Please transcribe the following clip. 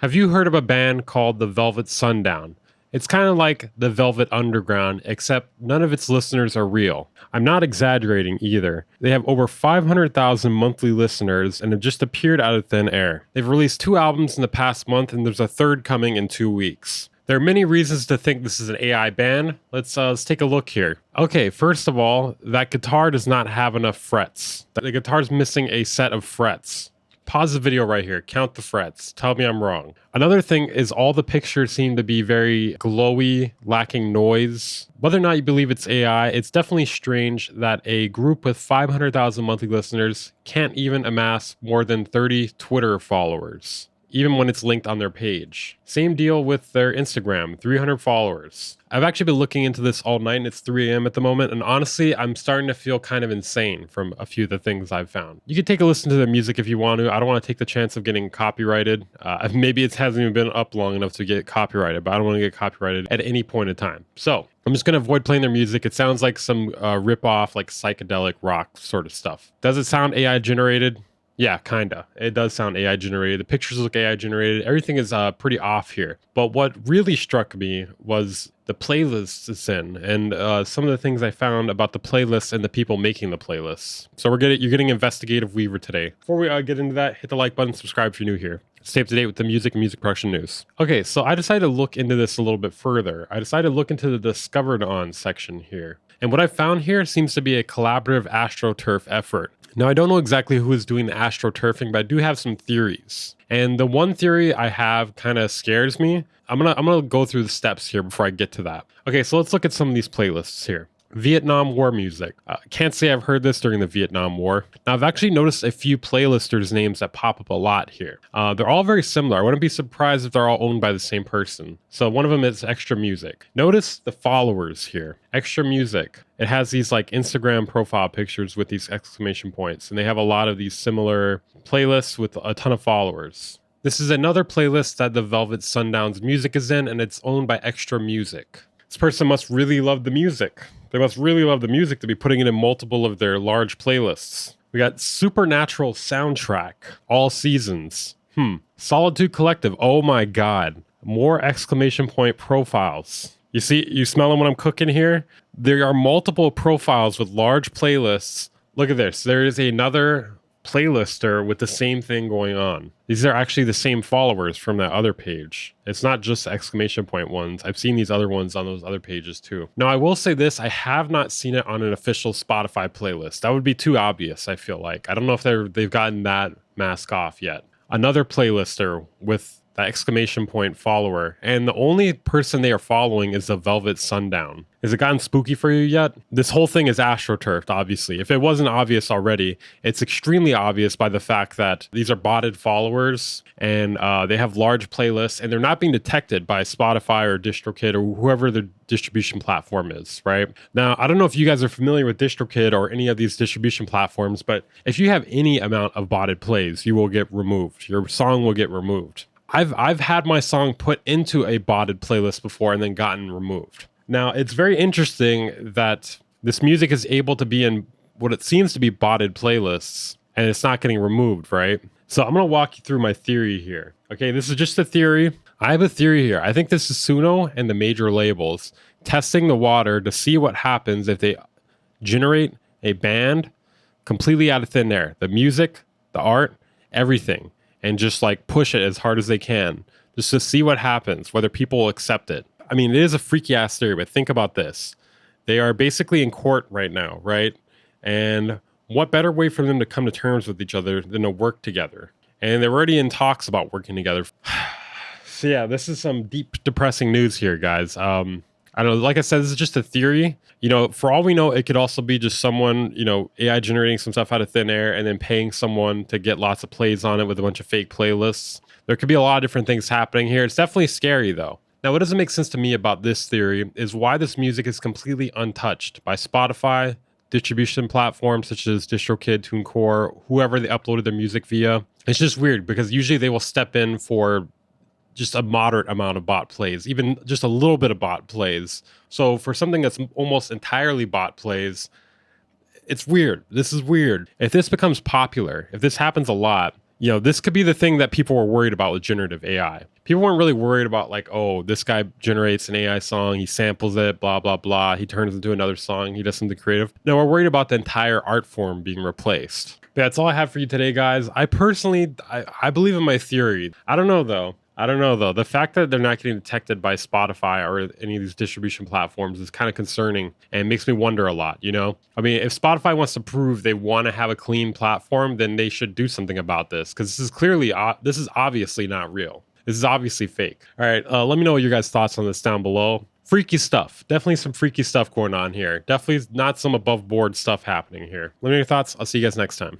Have you heard of a band called the Velvet Sundown? It's kind of like the Velvet Underground, except none of its listeners are real. I'm not exaggerating either. They have over 500,000 monthly listeners and have just appeared out of thin air. They've released 2 albums in the past month, and there's a third coming in 2 weeks. There are many reasons to think this is an AI band. Let's take a look here. Okay, first of all, that guitar does not have enough frets. The guitar's missing a set of frets. Pause the video right here. Count the frets. Tell me I'm wrong. Another thing is all the pictures seem to be very glowy, lacking noise. Whether or not you believe it's AI, it's definitely strange that a group with 500,000 monthly listeners can't even amass more than 30 Twitter followers, even when it's linked on their page. Same deal with their Instagram, 300 followers. I've actually been looking into this all night, and it's 3 a.m. at the moment, and honestly, I'm starting to feel kind of insane from a few of the things I've found. You can take a listen to the music if you want to. I don't want to take the chance of getting copyrighted. Maybe it hasn't even been up long enough to get copyrighted, but I don't want to get copyrighted at any point in time. So I'm just going to avoid playing their music. It sounds like some rip-off, like psychedelic rock sort of stuff. Does it sound AI generated? Yeah, kinda. It does sound AI generated. The pictures look AI generated. Everything is pretty off here. But what really struck me was the playlists it's in, and some of the things I found about the playlists and the people making the playlists. So you're getting Investigative Weaver today. Before we get into that, hit the like button, subscribe if you're new here. Stay up to date with the music and music production news. Okay, so I decided to look into this a little bit further. I decided to look into the Discovered On section here. And what I found here seems to be a collaborative AstroTurf effort. Now, I don't know exactly who is doing the astroturfing, but I do have some theories. And the one theory I have kind of scares me. I'm gonna go through the steps here before I get to that. Okay, so let's look at some of these playlists here. Vietnam War music. Can't say I've heard this during the Vietnam War. Now, I've actually noticed a few playlisters' names that pop up a lot here. They're all very similar. I wouldn't be surprised if they're all owned by the same person. So one of them is Extra Music. Notice the followers here. Extra Music. It has these like Instagram profile pictures with these exclamation points, and they have a lot of these similar playlists with a ton of followers. This is another playlist that the Velvet Sundown's music is in, and it's owned by Extra Music. This person must really love the music. They must really love the music to be putting it in multiple of their large playlists. We got Supernatural Soundtrack, All Seasons. Solitude Collective, oh my god. More exclamation point profiles. You smell them when I'm cooking here? There are multiple profiles with large playlists. Look at this. There is another playlister with the same thing going on. These are actually the same followers from that other page. It's not just exclamation point ones. I've seen these other ones on those other pages too. Now, I will say this, I have not seen it on an official Spotify playlist. That would be too obvious, I feel like. I don't know if they've gotten that mask off yet. Another playlister with that exclamation point follower, and the only person they are following is the Velvet Sundown. Has it gotten spooky for you yet? This whole thing is astroturfed, obviously. If it wasn't obvious already, it's extremely obvious by the fact that these are botted followers, and they have large playlists, and they're not being detected by Spotify or DistroKid or whoever the distribution platform is, right? Now, I don't know if you guys are familiar with DistroKid or any of these distribution platforms, but if you have any amount of botted plays, you will get removed. Your song will get removed. I've had my song put into a botted playlist before and then gotten removed. Now, it's very interesting that this music is able to be in what it seems to be botted playlists, and it's not getting removed, right? So I'm going to walk you through my theory here. Okay, this is just a theory. I have a theory here. I think this is Suno and the major labels testing the water to see what happens if they generate a band completely out of thin air. The music, the art, everything. And just like push it as hard as they can just to see what happens, whether people will accept it. I mean, it is a freaky ass theory, but think about this. They are basically in court right now, right? And what better way for them to come to terms with each other than to work together? And they're already in talks about working together. So yeah, this is some deep, depressing news here, guys. I don't know, like I said, this is just a theory. You know, for all we know, it could also be just someone, you know, AI generating some stuff out of thin air and then paying someone to get lots of plays on it with a bunch of fake playlists. There could be a lot of different things happening here. It's definitely scary, though. Now, what doesn't make sense to me about this theory is why this music is completely untouched by Spotify, distribution platforms such as DistroKid, TuneCore, whoever they uploaded their music via. It's just weird because usually they will step in for just a moderate amount of bot plays, even just a little bit of bot plays. So for something that's almost entirely bot plays, it's weird. This is weird. If this becomes popular, if this happens a lot, This could be the thing that people were worried about with generative AI. People weren't really worried about like, oh, this guy generates an AI song, he samples it, blah, blah, blah. He turns into another song, he does something creative. No, we're worried about the entire art form being replaced. But that's all I have for you today, guys. I personally, I believe in my theory. I don't know though. The fact that they're not getting detected by Spotify or any of these distribution platforms is kind of concerning and makes me wonder a lot, I mean, if Spotify wants to prove they want to have a clean platform, then they should do something about this, because this is obviously not real. This is obviously fake. All right, let me know what your guys' thoughts on this down below. Freaky stuff. Definitely some freaky stuff going on here. Definitely not some above board stuff happening here. Let me know your thoughts. I'll see you guys next time.